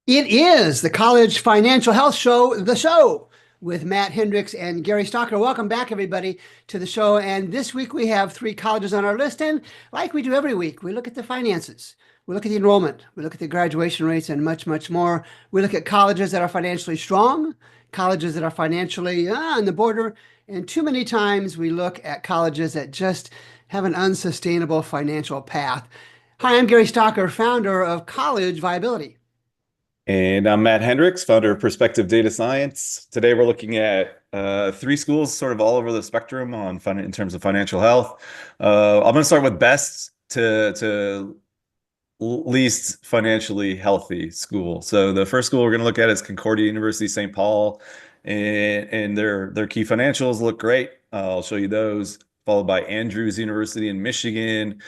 It is the College Financial Health Show, the show with Matt Hendricks and Gary Stocker. Welcome back, everybody, to the show. And this week we have three colleges on our list. And like we do every week, we look at the finances, we look at the enrollment, we look at the graduation rates, and much, much more. We look at colleges that are financially strong, colleges that are financially on the border. And too many times we look at colleges that just have an unsustainable financial path. Hi, I'm Gary Stocker, founder of College Viability. And I'm Matt Hendricks, founder of Perspective Data Science. Today we're looking at three schools sort of all over the spectrum in terms of financial health. I'm going to start with best to least financially healthy school. So the first school we're going to look at is Concordia University, St. Paul, and their key financials look great. I'll show you those, followed by Andrews University in Michigan,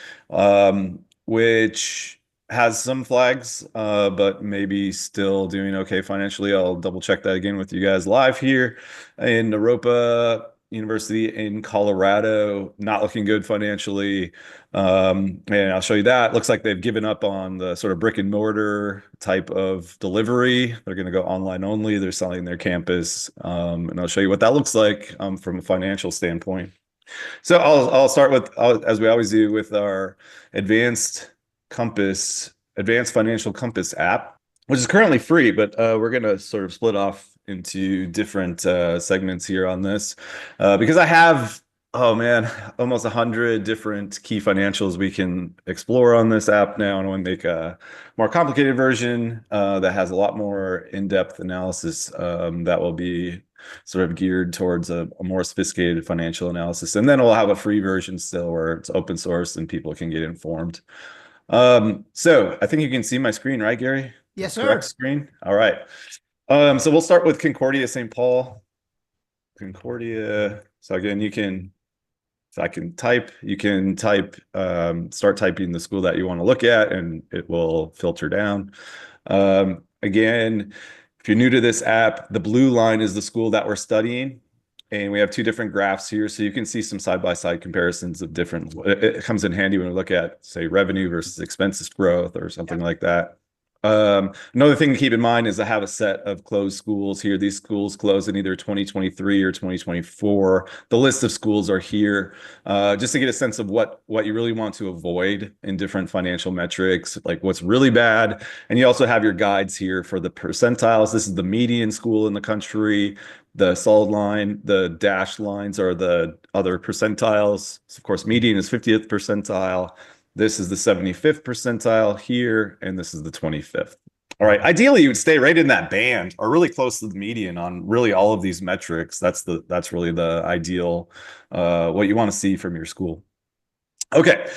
which has some flags, but maybe still doing okay financially. I'll double check that again with you guys live here. In Naropa University in Colorado, not looking good financially. And I'll show you that. Looks like they've given up on the sort of brick and mortar type of delivery. They're going to go online only. They're selling their campus. And I'll show you what that looks like from a financial standpoint. So I'll start with, as we always do, with our advanced financial compass app, which is currently free, but we're going to sort of split off into different segments here on this because I have, oh man, almost 100 different key financials we can explore on this app now. And I want to make a more complicated version that has a lot more in-depth analysis that will be sort of geared towards a more sophisticated financial analysis. And then we'll have a free version still where it's open source and people can get informed. So I think you can see my screen, right, Gary? Yes, Correct sir. screen. All right. So we'll start with Concordia St. Paul. Concordia. So again, if I can type, you can type, start typing the school that you want to look at, and it will filter down. Again, if you're new to this app, the blue line is the school that we're studying. And we have two different graphs here, so you can see some side-by-side comparisons of different. It comes in handy when we look at, say, revenue versus expenses growth or something like that. Another thing to keep in mind is I have a set of closed schools here. These schools close in either 2023 or 2024. The list of schools are here, just to get a sense of what you really want to avoid in different financial metrics, like what's really bad. And you also have your guides here for the percentiles. This is the median school in the country. The solid line, the dashed lines are the other percentiles. So of course, median is 50th percentile. This is the 75th percentile here, and this is the 25th. All right. Ideally, you would stay right in that band or really close to the median on really all of these metrics. That's really the ideal, what you want to see from your school. Okay.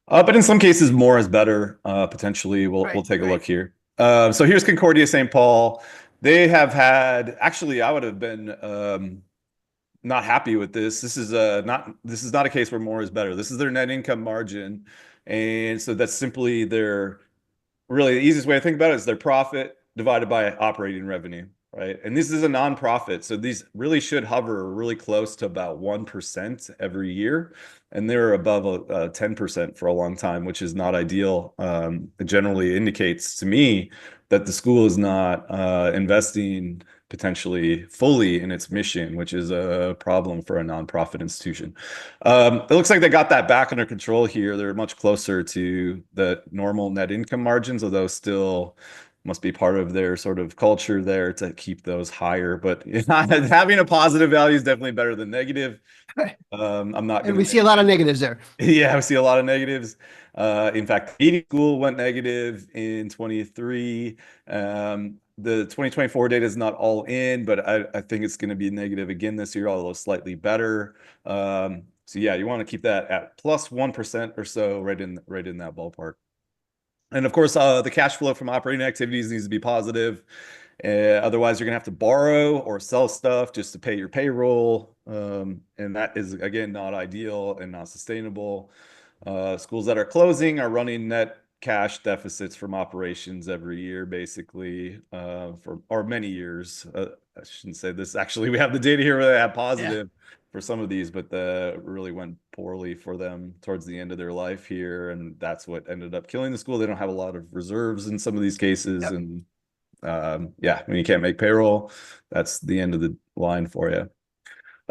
But in some cases, more is better. Potentially, we'll take a look here. So here's Concordia St. Paul. They have had, actually, I would have been not happy with this. This is not a case where more is better. This is their net income margin. And so that's simply really the easiest way to think about it is their profit divided by operating revenue, right? And this is a nonprofit. So these really should hover really close to about 1% every year. And they're above 10% for a long time, which is not ideal. It generally indicates to me that the school is not investing potentially fully in its mission, which is a problem for a nonprofit institution. It looks like they got that back under control here. They're much closer to the normal net income margins, although still must be part of their sort of culture there to keep those higher. But having a positive value is definitely better than negative. I'm not And going we to see a lot of negatives there. yeah, I see a lot of negatives. In fact, eating school went negative in 23. The 2024 data is not all in, but I think it's going to be negative again this year, although slightly better. So yeah, you want to keep that at plus 1% or so, right in that ballpark. And of course, the cash flow from operating activities needs to be positive. Otherwise, you're going to have to borrow or sell stuff just to pay your payroll. And that is, again, not ideal and not sustainable. Schools that are closing are running net cash deficits from operations every year, basically, or many years. I shouldn't say this. Actually, we have the data here where they have positive for some of these, but really went poorly for them towards the end of their life here. And that's what ended up killing the school. They don't have a lot of reserves in some of these cases. Yep. And Yeah, when you can't make payroll, that's the end of the line for you.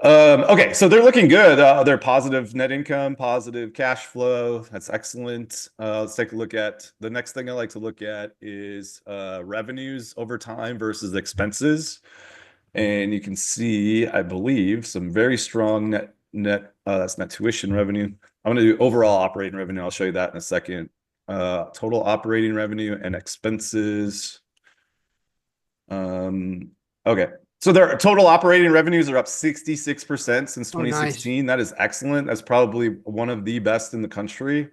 Okay, so they're looking good. They're positive net income, positive cash flow. That's excellent. Let's take a look at the next thing I like to look at is revenues over time versus expenses. And you can see, I believe, some very strong that's net tuition revenue. I'm going to do overall operating revenue. I'll show you that in a second. Total operating revenue and expenses. Okay. So their total operating revenues are up 66% since Oh, nice. 2016. That is excellent. That's probably one of the best in the country.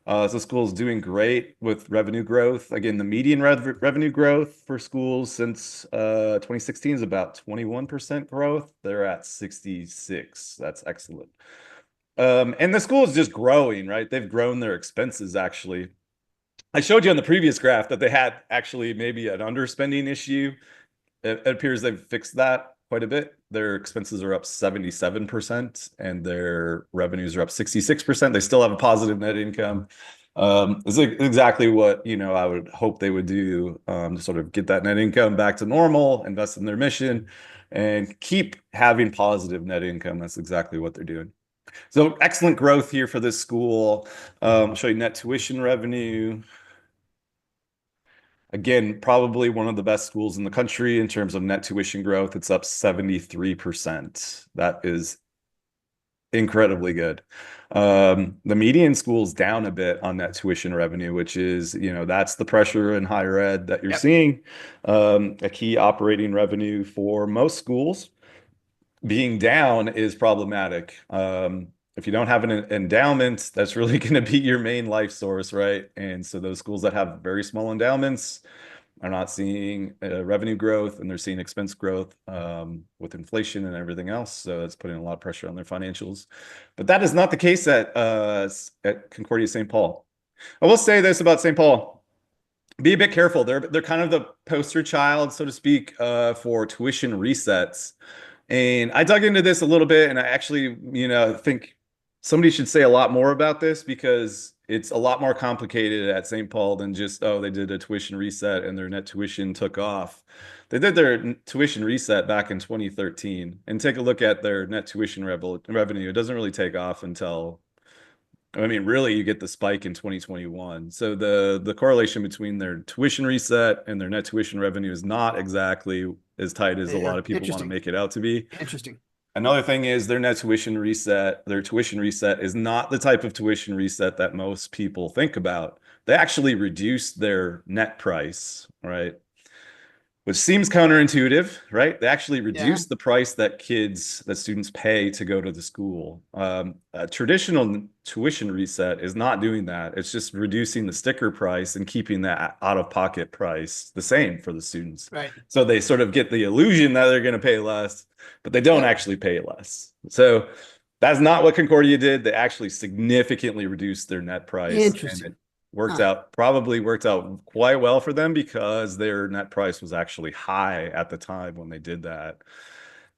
So school is doing great with revenue growth. Again, the median revenue growth for schools since 2016 is about 21% growth. They're at 66. That's excellent. And the school is just growing, right? They've grown their expenses actually. I showed you on the previous graph that they had actually maybe an underspending issue. It appears they've fixed that quite a bit. Their expenses are up 77% and their revenues are up 66%. They still have a positive net income. It's exactly what, I would hope they would do to sort of get that net income back to normal, invest in their mission, and keep having positive net income. That's exactly what they're doing. So excellent growth here for this school. I'll show you net tuition revenue. Again, probably one of the best schools in the country in terms of net tuition growth. It's up 73%. That is incredibly good. The median school's down a bit on net tuition revenue, which is, that's the pressure in higher ed that you're seeing. A key operating revenue for most schools being down is problematic. If you don't have an endowment, that's really going to be your main life source, right? And so those schools that have very small endowments are not seeing revenue growth, and they're seeing expense growth with inflation and everything else. So it's putting a lot of pressure on their financials. But that is not the case at Concordia St. Paul. I will say this about St. Paul. Be a bit careful. They're kind of the poster child, so to speak, for tuition resets. And I dug into this a little bit, and I actually, think somebody should say a lot more about this because it's a lot more complicated at St. Paul than just, oh, they did a tuition reset and their net tuition took off. They did their tuition reset back in 2013, and take a look at their net tuition revenue. It doesn't really take off until, really you get the spike in 2021. So the correlation between their tuition reset and their net tuition revenue is not exactly as tight as a lot of people want to make it out to be. Interesting. Another thing is their tuition reset is not the type of tuition reset that most people think about. They actually reduced their net price, right? Which seems counterintuitive, right? They actually reduced the price that students pay to go to the school. A traditional tuition reset is not doing that. It's just reducing the sticker price and keeping that out-of-pocket price the same for the students. Right. So they sort of get the illusion that they're going to pay less, but they don't actually pay less. So that's not what Concordia did. They actually significantly reduced their net price. Interesting. And probably worked out quite well for them because their net price was actually high at the time when they did that.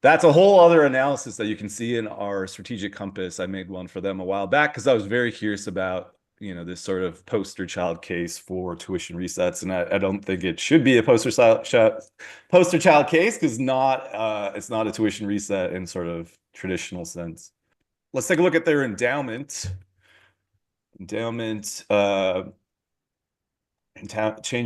That's a whole other analysis that you can see in our strategic compass. I made one for them a while back because I was very curious about, this sort of poster child case for tuition resets. And I don't think it should be a poster child case because it's not a tuition reset in sort of traditional sense. Let's take a look at their endowment. Change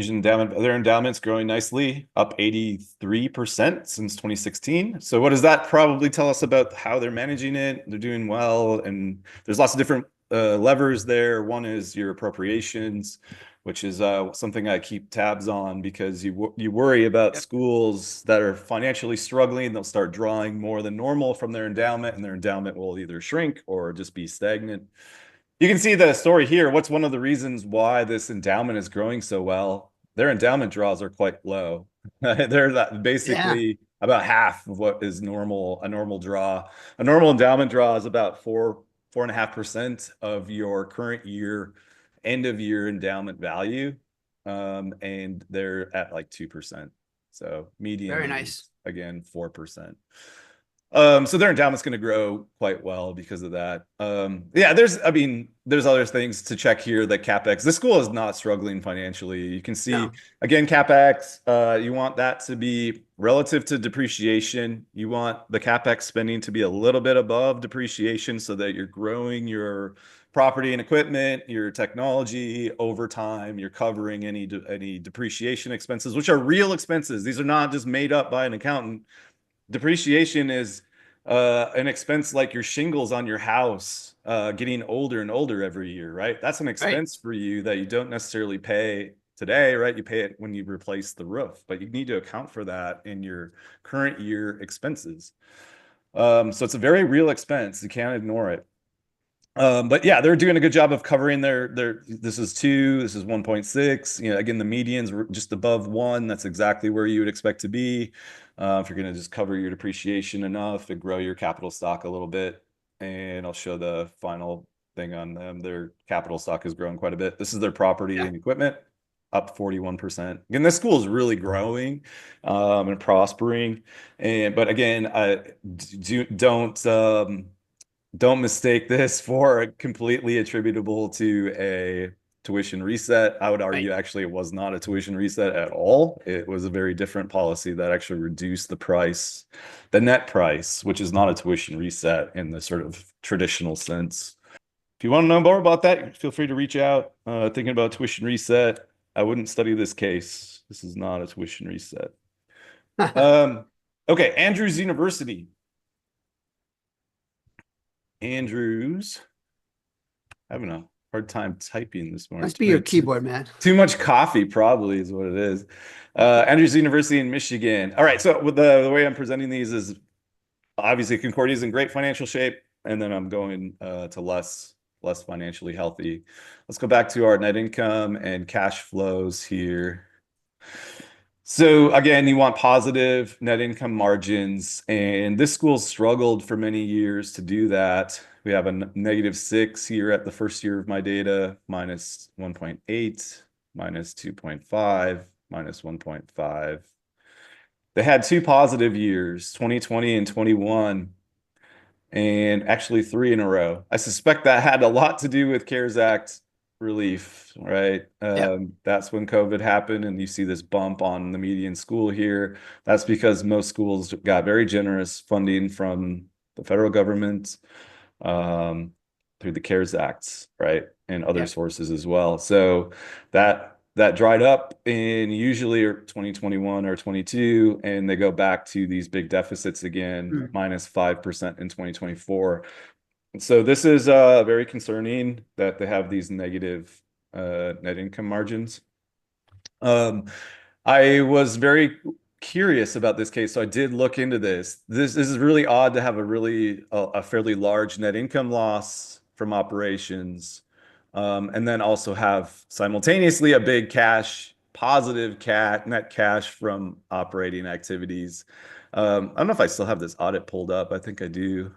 in endowment. Their endowment's growing nicely, up 83% since 2016. So what does that probably tell us about how they're managing it? They're doing well, and there's lots of different levers there. One is your appropriations, which is something I keep tabs on because you worry about schools that are financially struggling. They'll start drawing more than normal from their endowment, and their endowment will either shrink or just be stagnant. You can see the story here. What's one of the reasons why this endowment is growing so well? Their endowment draws are quite low. They're basically about half of what is normal, a normal draw. A normal endowment draw is about 4.5% of your current year, end of year endowment value. And they're at like 2%. So median, very nice. Again, 4%. So their endowment's going to grow quite well because of that. Yeah, there's other things to check here that CapEx, this school is not struggling financially. You can see, No. again, CapEx, you want that to be relative to depreciation. You want the CapEx spending to be a little bit above depreciation so that you're growing your property and equipment, your technology over time. You're covering any depreciation expenses, which are real expenses. These are not just made up by an accountant. Depreciation is an expense like your shingles on your house getting older and older every year, right? That's an Right. expense for you that you don't necessarily pay today, right? You pay it when you replace the roof, but you need to account for that in your current year expenses. So it's a very real expense. You can't ignore it. But yeah, they're doing a good job of covering this is 2, this is 1.6. You know, again, the median's just above 1. That's exactly where you would expect to be. If you're going to just cover your depreciation enough and grow your capital stock a little bit. And I'll show the final thing on them. Their capital stock has grown quite a bit. This is their property Yeah. and equipment, up 41%. Again, this school is really growing and prospering. But again, don't mistake this for completely attributable to a tuition reset. I would Right. argue actually it was not a tuition reset at all. It was a very different policy that actually reduced the price, the net price, which is not a tuition reset in the sort of traditional sense. If you want to know more about that, feel free to reach out. Thinking about tuition reset, I wouldn't study this case. This is not a tuition reset. Okay, Andrews University. Andrews, having a hard time typing this morning. Must be your keyboard, man. Too much coffee probably is what it is. Andrews University in Michigan. All right, so with the way I'm presenting these is obviously Concordia is in great financial shape, and then I'm going to less financially healthy. Let's go back to our net income and cash flows here. So again, you want positive net income margins, and this school struggled for many years to do that. We have a -6 here at the first year of my data, minus 1.8, minus 2.5, minus 1.5. They had 2 positive years, 2020 and 21, and actually 3 in a row. I suspect that had a lot to do with CARES Act relief, right? Yeah. That's when COVID happened, and you see this bump on the median school here. That's because most schools got very generous funding from the federal government through the CARES Act, right? And other Yeah. sources as well. So that dried up in usually 2021 or 22, and they go back to these big deficits again, Mm. -5% in 2024. So this is very concerning that they have these negative net income margins. I was very curious about this case, so I did look into this. This is really odd to have a fairly large net income loss from operations, and then also have simultaneously a big positive net cash from operating activities. I don't know if I still have this audit pulled up. I think I do.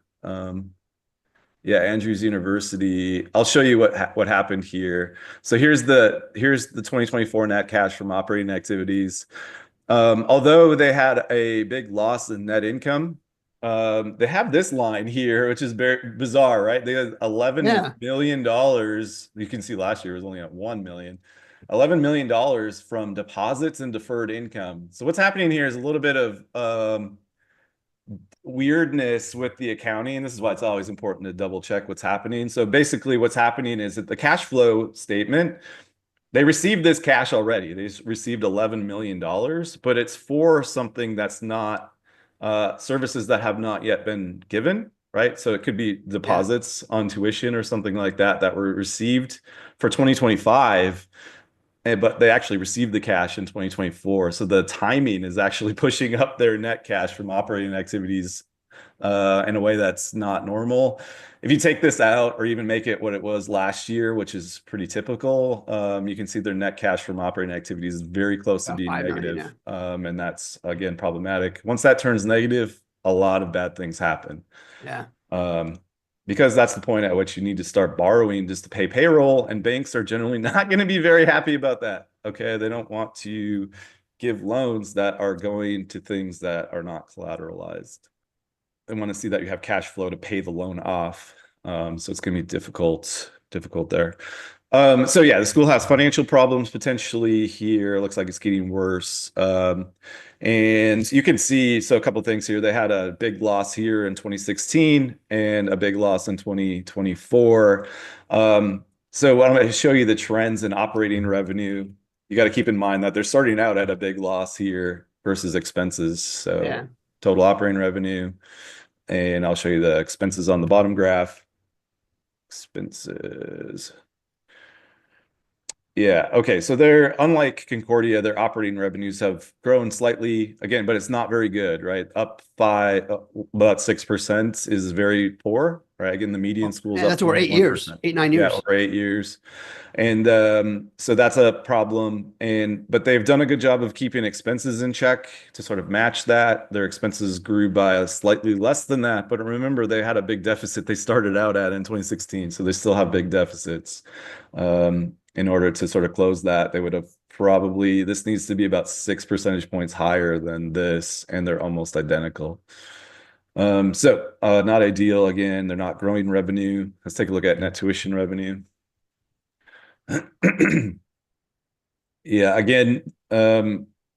Yeah, Andrews University. I'll show you what happened here. So here's the 2024 net cash from operating activities. Although they had a big loss in net income, they have this line here, which is very bizarre, right? They had $11 Yeah. million dollars. You can see last year was only at 1 million. $11 million dollars from deposits and deferred income. So what's happening here is a little bit of weirdness with the accounting, and this is why it's always important to double check what's happening. So basically what's happening is that the cash flow statement, they received this cash already. They received $11 million, but it's for something that's not services that have not yet been given, right? So it could be Yeah. deposits on tuition or something like that that were received for 2025. But they actually received the cash in 2024. So the timing is actually pushing up their net cash from operating activities in a way that's not normal. If you take this out or even make it what it was last year, which is pretty typical, you can see their net cash from operating activities is very close to About being 5 million. negative. And that's, again, problematic. Once that turns negative, a lot of bad things happen. Yeah. Because that's the point at which you need to start borrowing just to pay payroll, and banks are generally not going to be very happy about that. Okay, they don't want to give loans that are going to things that are not collateralized. want to see that you have cash flow to pay the loan off. So it's going to be difficult there. So yeah, the school has financial problems potentially here. It looks like it's getting worse. And you can see, so a couple of things here. They had a big loss here in 2016 and a big loss in 2024. So I'm going to show you the trends in operating revenue. You got to keep in mind that they're starting out at a big loss here versus expenses. So Yeah. total operating revenue, and I'll show you the expenses on the bottom graph. Expenses. Yeah. Okay. So they're, unlike Concordia, their operating revenues have grown slightly again, but it's not very good, right? Up about 6% is very poor, right? Again, the median school's Yeah, up that's over 8 years, 1%. 8, 9 Yeah, years. over 8 years. And so that's a problem. But they've done a good job of keeping expenses in check to sort of match that. Their expenses grew by a slightly less than that. But remember, they had a big deficit they started out at in 2016. So they still have big deficits. In order to sort of close that, they would have probably, this needs to be about 6 percentage points higher than this, and they're almost identical. So not ideal. Again, they're not growing revenue. Let's take a look at net tuition revenue. Yeah, again,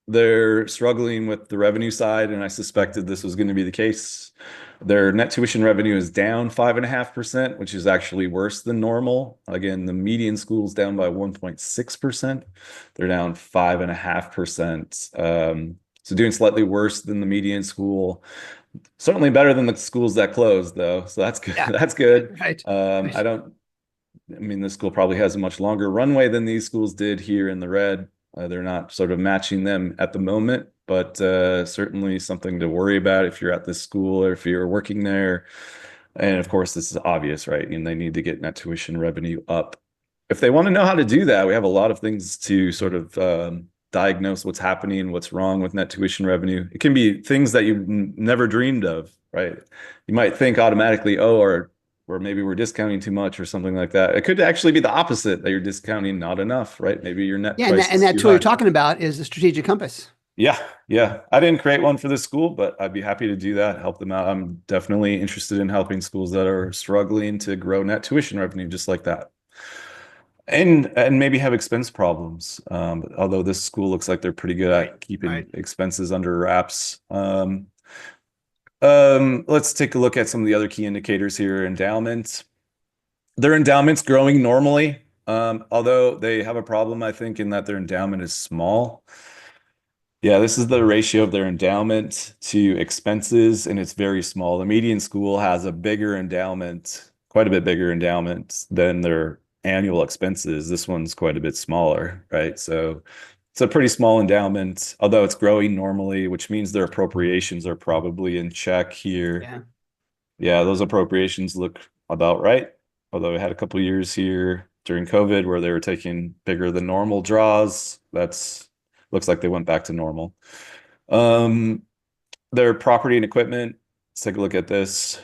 they're struggling with the revenue side, and I suspected this was going to be the case. Their net tuition revenue is down 5.5%, which is actually worse than normal. Again, the median school is down by 1.6%. They're down 5.5%. So doing slightly worse than the median school. Certainly better than the schools that closed, though. So that's good. Yeah. That's good. Right. I mean, this school probably has a much longer runway than these schools did here in the red. They're not sort of matching them at the moment, but certainly something to worry about if you're at this school or if you're working there. And of course, this is obvious, right? And they need to get net tuition revenue up. If they want to know how to do that, we have a lot of things to sort of diagnose what's happening, what's wrong with net tuition revenue. It can be things that you've never dreamed of, right? You might think automatically, oh, or maybe we're discounting too much or something like that. It could actually be the opposite, that you're discounting not enough, right? Maybe your net price and is that too tool you're high. talking about is the strategic compass. Yeah. I didn't create one for this school, but I'd be happy to do that, help them out. I'm definitely interested in helping schools that are struggling to grow net tuition revenue just like that. And maybe have expense problems. Although this school looks like they're pretty good at keeping expenses under wraps. Let's take a look at some of the other key indicators here. Endowments. Their endowment's growing normally, although they have a problem, I think, in that their endowment is small. Yeah, this is the ratio of their endowment to expenses, and it's very small. The median school has a bigger endowment, quite a bit bigger endowment than their annual expenses. This one's quite a bit smaller, right? So it's a pretty small endowment, although it's growing normally, which means their appropriations are probably in check here. Yeah, those appropriations look about right. Although we had a couple of years here during COVID where they were taking bigger than normal draws. Looks like they went back to normal. Their property and equipment, let's take a look at this.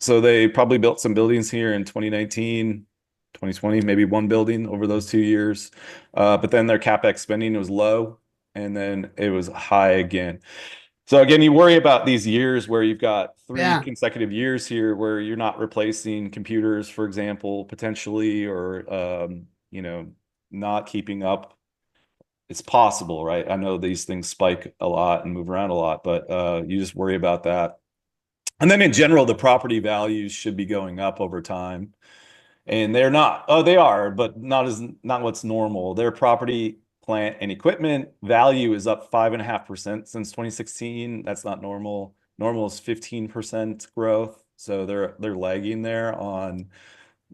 So they probably built some buildings here in 2019, 2020, maybe one building over those 2 years. But then their CapEx spending was low, and then it was high again. So again, you worry about these years where you've got 3 consecutive years here where you're not replacing computers, for example, potentially, or not keeping up. It's possible, right? I know these things spike a lot and move around a lot, but you just worry about that. And then in general, the property values should be going up over time. And they're not. Oh, they are, but not what's normal. Their property, plant, and equipment value is up 5.5% since 2016. That's not normal. Normal is 15% growth. So they're lagging there on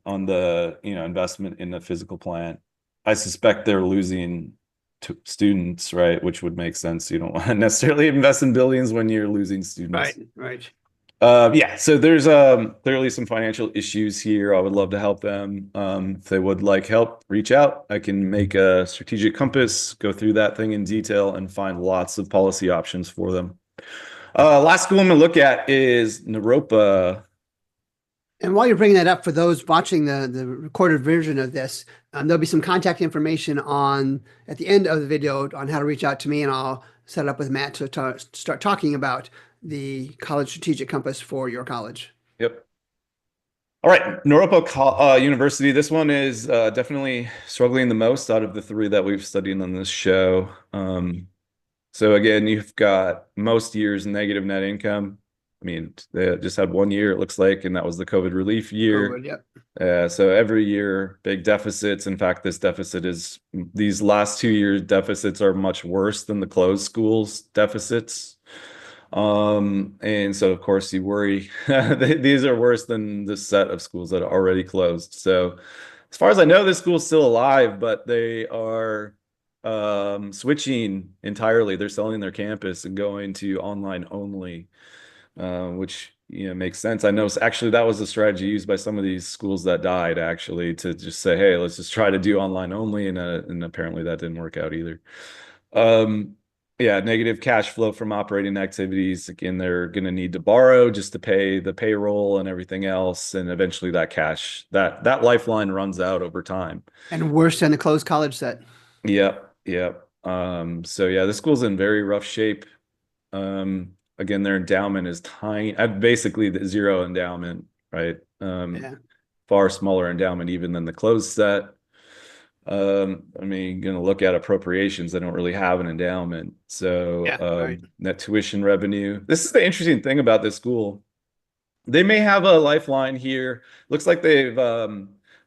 the investment in the physical plant. I suspect they're losing to students, right? Which would make sense. You don't want to necessarily invest in buildings when you're losing students. Right. Yeah, so there's clearly some financial issues here. I would love to help them. If they would like help, reach out. I can make a strategic compass, go through that thing in detail, and find lots of policy options for them. Last school I'm going to look at is Naropa. And while you're bringing that up, for those watching the recorded version of this, there'll be some contact information at the end of the video on how to reach out to me, and I'll set it up with Matt to start talking about the college strategic compass for your college. Yep. All right, Naropa University. This one is definitely struggling the most out of the three that we've studied on this show. So again, you've got most years negative net income. I mean, they just had 1 year, it looks like, and that was the COVID relief year. COVID, yep. So every year, big deficits. In fact, these last 2 years deficits are much worse than the closed schools deficits. And so of course you worry, these are worse than the set of schools that are already closed. So as far as I know, this school's still alive, but they are switching entirely. They're selling their campus and going to online only, which makes sense. I know actually that was a strategy used by some of these schools that died, actually, to just say, hey, let's just try to do online only, and apparently that didn't work out either. Yeah, negative cash flow from operating activities. Again, they're going to need to borrow just to pay the payroll and everything else, and eventually that cash, that lifeline runs out over time. And worse than the closed college set. Yep. So yeah, the school's in very rough shape. Again, their endowment is tiny, basically the zero endowment, right? Far smaller endowment even than the closed set. I mean, going to look at appropriations, they don't really have an endowment. So right. Net tuition revenue. This is the interesting thing about this school. They may have a lifeline here. Looks like they've,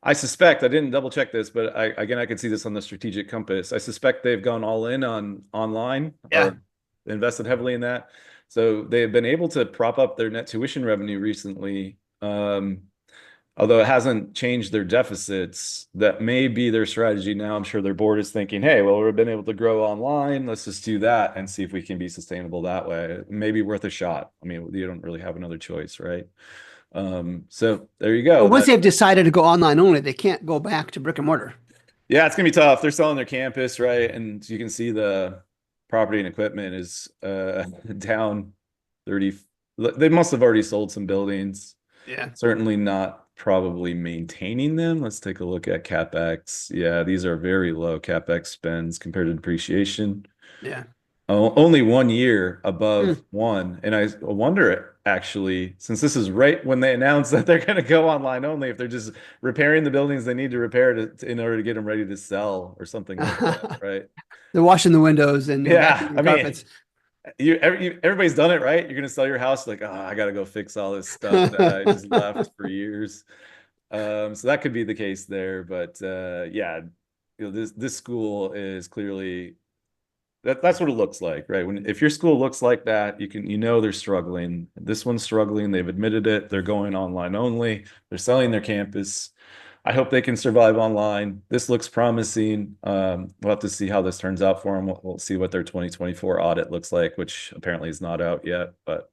I suspect, I didn't double check this, but I could see this on the strategic compass. I suspect they've gone all in on online, or invested heavily in that. So they have been able to prop up their net tuition revenue recently. Although it hasn't changed their deficits. That may be their strategy now. I'm sure their board is thinking, hey, well, we've been able to grow online. Let's just do that and see if we can be sustainable that way. It may be worth a shot. I mean, you don't really have another choice, right? So there you go. Well, once they've decided to go online only, they can't go back to brick and mortar. Yeah, it's going to be tough. They're selling their campus, right? And you can see the property and equipment is down 30. They must have already sold some buildings. Yeah. Certainly not probably maintaining them. Let's take a look at CapEx. Yeah, these are very low CapEx spends compared to depreciation. Yeah. Only 1 year above one. And I wonder, actually, since this is right when they announced that they're going to go online only, if they're just repairing the buildings they need to repair in order to get them ready to sell or something like that, right? They're washing the windows and yeah, the carpets. Everybody's done it, right? You're going to sell your house like, oh, I got to go fix all this stuff that I just left for years. So that could be the case there, but yeah, this school is clearly that's what it looks like, right? If your school looks like that, they're struggling. This one's struggling. They've admitted it. They're going online only. They're selling their campus. I hope they can survive online. This looks promising. We'll have to see how this turns out for them. We'll see what their 2024 audit looks like, which apparently is not out yet. But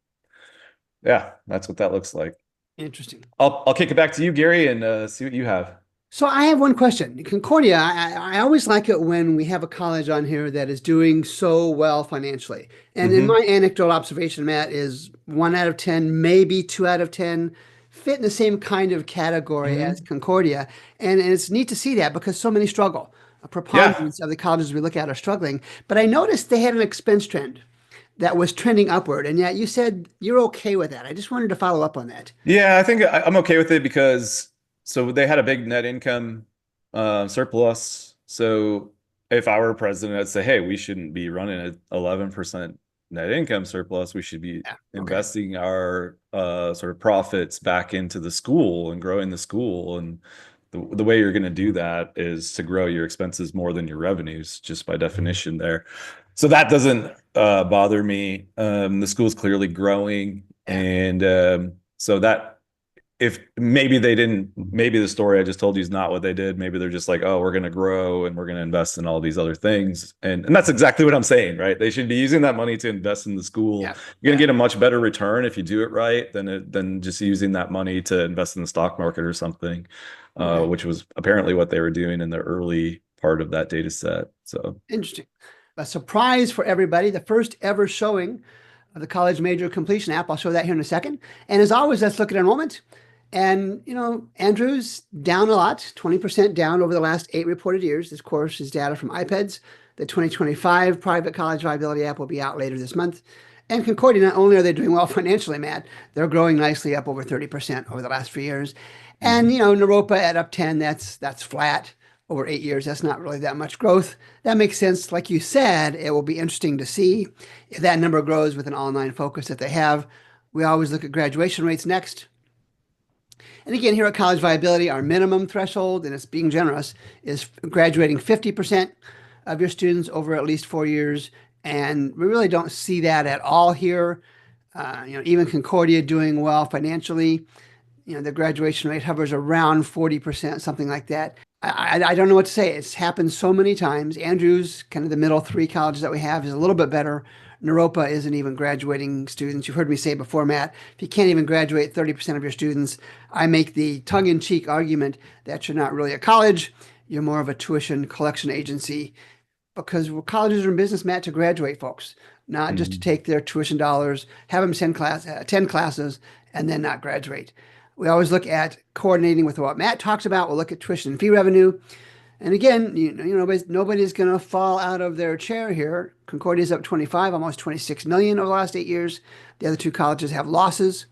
yeah, that's what that looks like. Interesting. I'll kick it back to you, Gary, and see what you have. So I have one question. Concordia, I always like it when we have a college on here that is doing so well financially. And in my anecdotal observation, Matt, is 1 out of 10, maybe 2 out of 10 fit in the same kind of category as Concordia. And it's neat to see that because so many struggle. A preponderance of the colleges we look at are struggling. But I noticed they had an expense trend that was trending upward. And yet you said you're okay with that. I just wanted to follow up on that. Yeah, I think I'm okay with it because they had a big net income surplus. So if I were president, I'd say, hey, we shouldn't be running an 11% net income surplus. We should be investing our sort of profits back into the school and growing the school. And the way you're going to do that is to grow your expenses more than your revenues, just by definition there. So that doesn't bother me. The school is clearly growing. And so that, if maybe the story I just told you is not what they did. Maybe they're just like, oh, we're going to grow and we're going to invest in all these other things. And that's exactly what I'm saying, right? They should be using that money to invest in the school. You're going to get a much better return if you do it right than just using that money to invest in the stock market or something, which was apparently what they were doing in the early part of that data set. So interesting. A surprise for everybody, the first ever showing of the college major completion app. I'll show that here in a second. And as always, let's look at enrollment. And, Andrews down a lot, 20% down over the last 8 reported years. This course is data from iPads. The 2025 private college viability app will be out later this month. And Concordia, not only are they doing well financially, Matt, they're growing nicely, up over 30% over the last few years. And, Mhm. Naropa at up 10, that's flat over 8 years. That's not really that much growth. That makes sense. Like you said, it will be interesting to see if that number grows with an all-nine focus that they have. We always look at graduation rates next. And again, here at College Viability, our minimum threshold, and it's being generous, is graduating 50% of your students over at least 4 years. And we really don't see that at all here. Even Concordia doing well financially, the graduation rate hovers around 40%, something like that. I don't know what to say. It's happened so many times. Andrews, kind of the middle three colleges that we have, is a little bit better. Naropa isn't even graduating students. You've heard me say before, Matt, if you can't even graduate 30% of your students, I make the tongue-in-cheek argument that you're not really a college. You're more of a tuition collection agency, because colleges are in business, Matt, to graduate folks, not just to Mhm. take their tuition dollars, have them attend classes, and then not graduate. We always look at coordinating with what Matt talks about. We'll look at tuition and fee revenue. And again, nobody's going to fall out of their chair here. Concordia's up 25, almost 26 million over the last 8 years. The other two colleges have losses.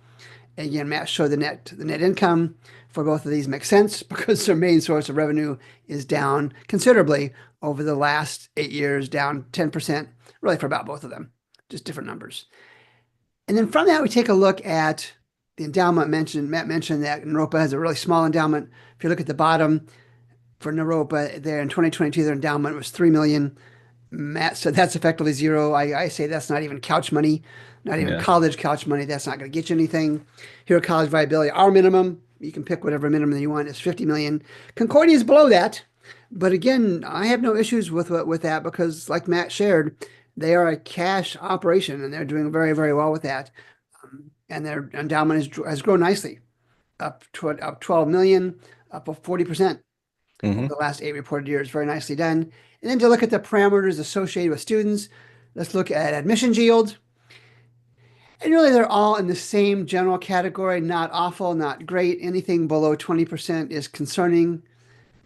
And again, Matt showed the net income for both of these makes sense because their main source of revenue is down considerably over the last 8 years, down 10%, really for about both of them, just different numbers. And then from that, we take a look at the endowment mentioned. Matt mentioned that Naropa has a really small endowment. If you look at the bottom for Naropa, there in 2022, their endowment was 3 million. Matt said that's effectively zero. I say that's not even couch money, not even Yeah. college couch money. That's not going to get you anything. Here at College Viability, our minimum, you can pick whatever minimum you want, is 50 million. Concordia is below that. But again, I have no issues with that because, like Matt shared, they are a cash operation and they're doing very, very well with that. And their endowment has grown nicely, up 12 million, up 40% over Hmm. the last 8 reported years. Very nicely done. And then to look at the parameters associated with students, let's look at admissions yield. And really, they're all in the same general category, not awful, not great. Anything below 20% is concerning.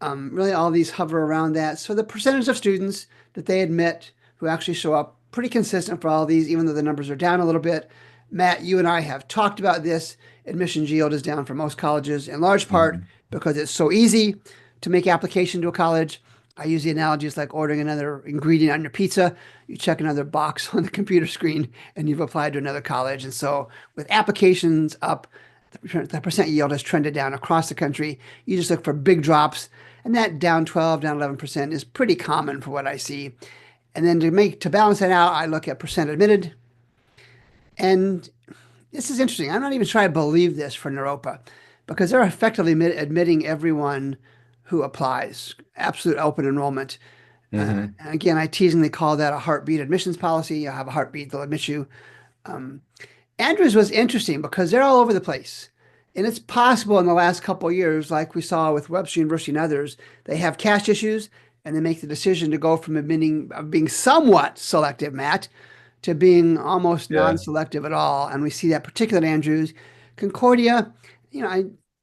Really, all these hover around that. So the percentage of students that they admit who actually show up, pretty consistent for all these, even though the numbers are down a little bit. Matt, you and I have talked about this. Admissions yield is down for most colleges, in large part Hmm. because it's so easy to make application to a college. I use the analogies like ordering another ingredient on your pizza. You check another box on the computer screen and you've applied to another college. And so with applications up, the percent yield has trended down across the country. You just look for big drops, and that down 12, down 11% is pretty common for what I see. And then to balance that out, I look at percent admitted. And this is interesting. I'm not even trying to believe this for Naropa because they're effectively admitting everyone who applies, absolute open enrollment. Hmm. And again, I teasingly call that a heartbeat admissions policy. You have a heartbeat, they'll admit you. Um, Andrews was interesting because they're all over the place. And it's possible in the last couple of years, like we saw with Webster University and others, they have cash issues and they make the decision to go from being somewhat selective, Matt, to being almost Yeah. non-selective at all. And we see that particularly at Andrews. Concordia,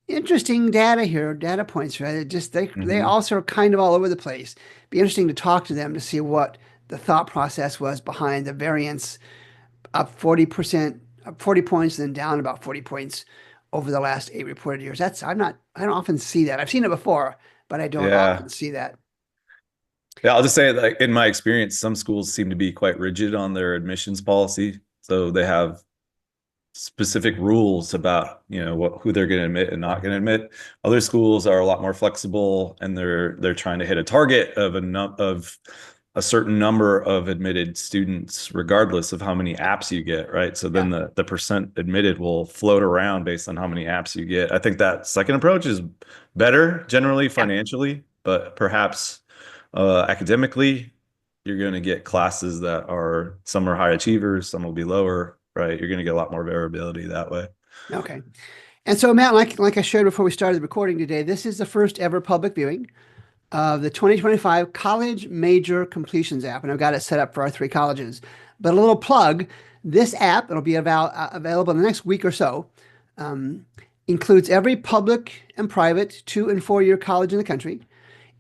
interesting data here, data points, right? They Hmm. also are kind of all over the place. Be interesting to talk to them to see what the thought process was behind the variance, up 40%, up 40 points, and then down about 40 points over the last 8 reported years. I don't often see that. I've seen it before, but I don't Yeah. often see that. Yeah, I'll just say, like, in my experience, some schools seem to be quite rigid on their admissions policy. So they have specific rules about, who they're going to admit and not going to admit. Other schools are a lot more flexible, and they're trying to hit a target of a certain number of admitted students, regardless of how many apps you get, right? So Yeah. then the percent admitted will float around based on how many apps you get. I think that second approach is better generally Yeah. financially, but perhaps academically, you're going to get classes that some are high achievers, some will be lower, right? You're going to get a lot more variability that way. Okay. And so, Matt, like I shared before we started the recording today, this is the first ever public viewing of the 2025 College Major Completions app, and I've got it set up for our three colleges. But a little plug, this app, it'll be available in the next week or so, um, includes every public and private 2- and 4-year college in the country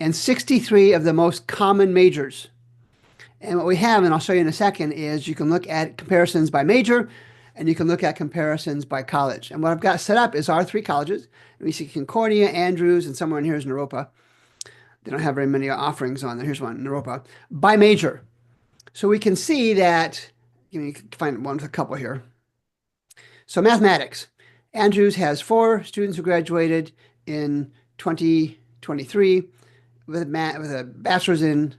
and 63 of the most common majors. And what we have, and I'll show you in a second, is you can look at comparisons by major and you can look at comparisons by college. And what I've got set up is our three colleges. We see Concordia, Andrews, and somewhere in here is Naropa. They don't have very many offerings on there. Here's one, Naropa, by major. So we can see that, you can find one with a couple here. So mathematics. Andrews has 4 students who graduated in 2023 with a bachelor's in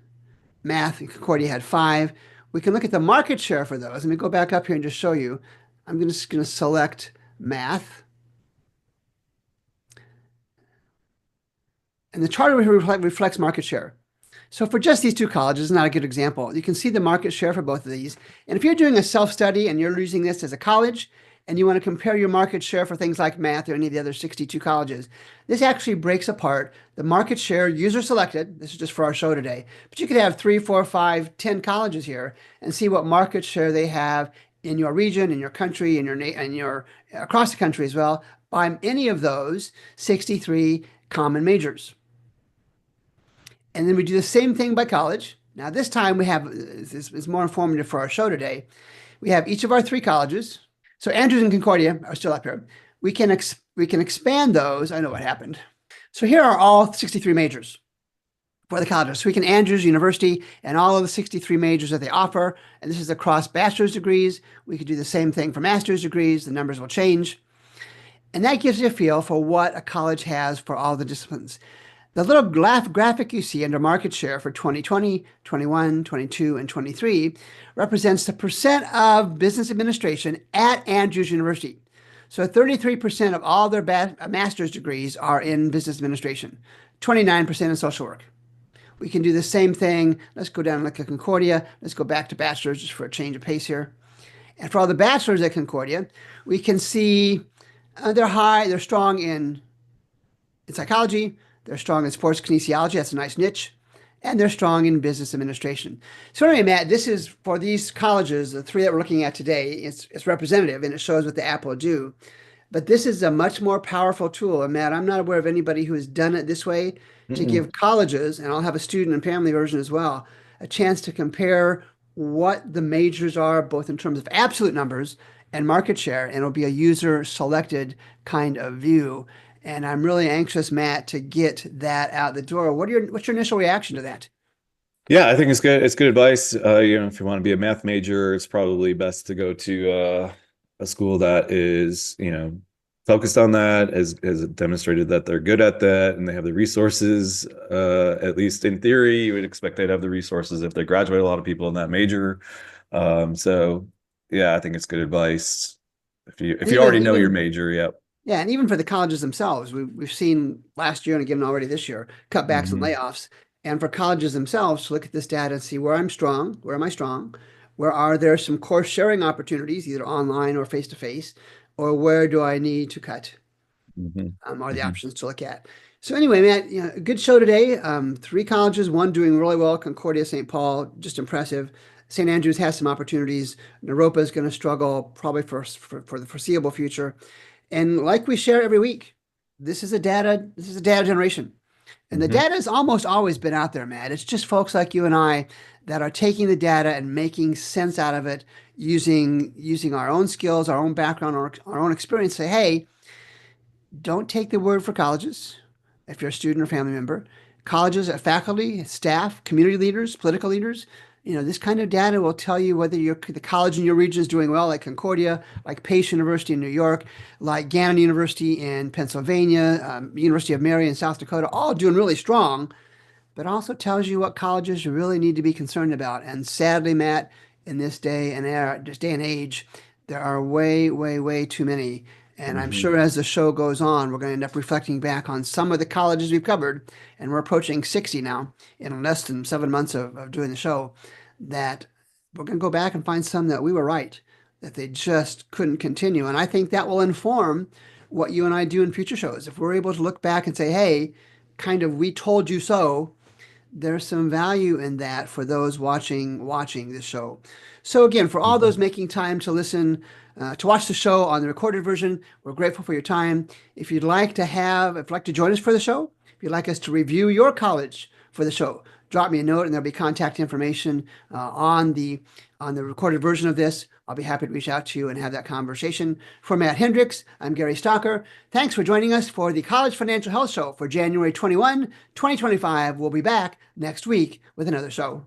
math. Concordia had 5. We can look at the market share for those. Let me go back up here and just show you. I'm just going to select math. And the chart over here reflects market share. So for just these 2 colleges, it's not a good example. You can see the market share for both of these. And if you're doing a self-study and you're using this as a college, and you want to compare your market share for things like math or any of the other 62 colleges, this actually breaks apart the market share user selected. This is just for our show today, but you could have 3, 4, 5, 10 colleges here and see what market share they have in your region, in your country, in your across the country as well, by any of those 63 common majors. And then we do the same thing by college. Now this time we have, this is more informative for our show today. We have each of our 3 colleges. So Andrews and Concordia are still up here. We can expand those. I know what happened. So here are all 63 majors for the colleges. So we can Andrews University and all of the 63 majors that they offer. And this is across bachelor's degrees. We could do the same thing for master's degrees. The numbers will change. And that gives you a feel for what a college has for all the disciplines. The little graphic you see under market share for 2020, 21, 22, and 23 represents the percent of business administration at Andrews University. So 33% of all their master's degrees are in business administration, 29% in social work. We can do the same thing. Let's go down and look at Concordia. Let's go back to bachelor's just for a change of pace here. And for all the bachelors at Concordia, we can see they're strong in psychology. They're strong in sports kinesiology. That's a nice niche. And they're strong in business administration. So anyway, Matt, this is for these colleges, the 3 that we're looking at today. It's representative and it shows what the app will do. But this is a much more powerful tool. And Matt, I'm not aware of anybody who has done it this way to give colleges, and I'll have a student and family version as well, a chance to compare what the majors are, both in terms of absolute numbers and market share. And it'll be a user selected kind of view. And I'm really anxious, Matt, to get that out the door. What's your initial reaction to that? Yeah, I think it's good. It's good advice. If you want to be a math major, it's probably best to go to a school that is, focused on that, has demonstrated that they're good at that, and they have the resources. At least in theory, you would expect they'd have the resources if they graduate a lot of people in that major. So yeah, I think it's good advice if you already know your major. Yep. Yeah, and even for the colleges themselves, we've seen last year and again already this year, cutbacks and layoffs. And for colleges themselves to look at this data and see where am I strong, where are there some course sharing opportunities, either online or face-to-face, or where do I need to cut, are the options to look at. So anyway, Matt, a good show today. 3 colleges, one doing really well, Concordia St. Paul, just impressive. St. Andrews has some opportunities. Naropa is going to struggle probably for the foreseeable future. And like we share every week, this is a data generation. And the data has almost always been out there, Matt. It's just folks like you and I that are taking the data and making sense out of it using our own skills, our own background, our own experience. Say, hey, don't take the word for colleges if you're a student or family member. Colleges, faculty, staff, community leaders, political leaders, this kind of data will tell you whether the college in your region is doing well, like Concordia, like Pace University in New York, like Gannon University in Pennsylvania, University of Mary in South Dakota, all doing really strong, but also tells you what colleges you really need to be concerned about. And sadly, Matt, in this day and age, there are way, way, way too many. And I'm sure as the show goes on, we're going to end up reflecting back on some of the colleges we've covered, and we're approaching 60 now in less than 7 months of doing the show, that we're going to go back and find some that we were right, that they just couldn't continue. And I think that will inform what you and I do in future shows. If we're able to look back and say, hey, kind of, we told you so, there's some value in that for those watching this show. So again, for all those making time to listen, to watch the show on the recorded version, we're grateful for your time. If you'd like to join us for the show, If you'd like us to review your college for the show, drop me a note and there'll be contact information on the recorded version of this. I'll be happy to reach out to you and have that conversation. For Matt Hendricks, I'm Gary Stocker. Thanks for joining us for the College Financial Health Show for January 21, 2025. We'll be back next week with another show.